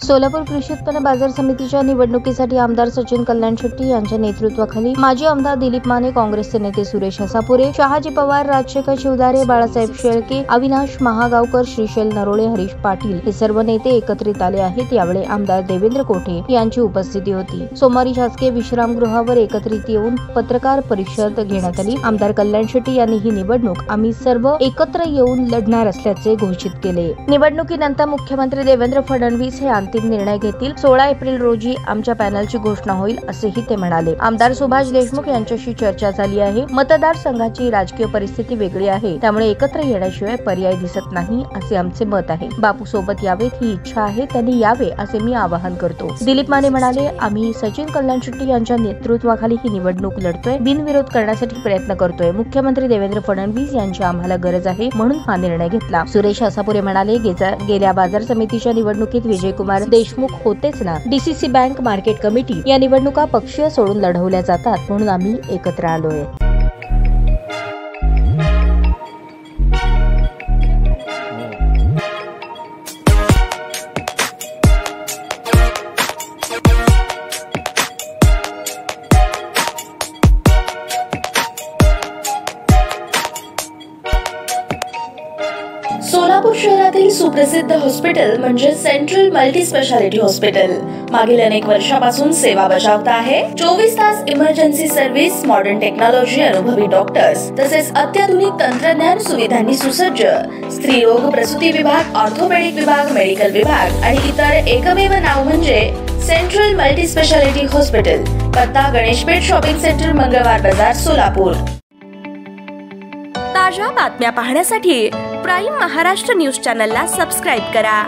सोलापूर कृषी उत्पन्न बाजार समितीच्या निवडणुकीसाठी आमदार सचिन कल्याण शेट्टी यांच्या नेतृत्वाखाली माजी आमदार दिलीप माने, काँग्रेसचे नेते सुरेश हसापुरे, शहाजी पवार, राजशेखर शिवदारे, बाळासाहेब शेळके, अविनाश महागावकर, श्रीशैल नरोळे, हरीश पाटील हे सर्व नेते एकत्रित आले आहेत। यावेळी आमदार देवेंद्र कोठे यांची उपस्थिती होती। सोमवारी शासकीय विश्रामगृहावर एकत्रित येऊन पत्रकार परिषद घेण्यात आली। आमदार कल्याण शेट्टी यांनी ही निवडणूक आम्ही सर्व एकत्र येऊन लढणार असल्याचे घोषित केले। निवडणुकीनंतर मुख्यमंत्री देवेंद्र फडणवीस हे अंतिम निर्णय घेतील। 16 एप्रिल रोजी आमच्या पॅनलची घोषणा होईल असेही ते म्हणाले। आमदार सुभाष देशमुख यांच्याशी चर्चा झाली आहे। मतदारसंघाची राजकीय परिस्थिती वेगळी आहे, त्यामुळे एकत्र येण्याशिवाय पर्याय दिसत नाही असे आमचे मत आहे। बापू सोबत यावेत ही इच्छा आहे, त्यांनी यावे असे मी आवाहन करतो। दिलीप माने म्हणाले, आम्ही सचिन कल्याण शेट्टी यांच्या नेतृत्वाखाली ही निवडणूक लढतोय, बिनविरोध करण्यासाठी प्रयत्न करतोय। मुख्यमंत्री देवेंद्र फडणवीस यांची आम्हाला गरज आहे, म्हणून हा निर्णय घेतला। सुरेश हसापुरे म्हणाले, गेल्या बाजार समितीच्या निवडणुकीत विजयकुमार देशमुख होतेच ना। डीसीसी बँक, मार्केट कमिटी या निवडणुका पक्षीय सोडून लढवल्या जातात, म्हणून आम्ही एकत्र आलोय। सोलापूर शहरातील सुप्रसिद्ध हॉस्पिटल म्हणजे सेंट्रल मल्टी स्पेशालिटी हॉस्पिटल मागील अनेक वर्षापासून सेवा बजावत आहे। 24 तास इमर्जन्सी सर्व्हिस, मॉडर्न टेक्नॉलॉजी, अनुभवी डॉक्टर्स तसेच अत्याधुनिक तंत्रज्ञान सुविधांनी सुसज्ज स्त्रीरोग प्रसूती विभाग, ऑर्थोपेडिक विभाग, मेडिकल विभाग आणि इतर एकमेव नाव म्हणजे सेंट्रल मल्टी स्पेशालिटी हॉस्पिटल। पत्ता गणेशपेठ शॉपिंग सेंटर, मंगळवार बाजार, सोलापूर। ताज्या बातम्या पाहण्यासाठी प्राईम महाराष्ट्र न्यूज चॅनलला सबस्क्राईब करा।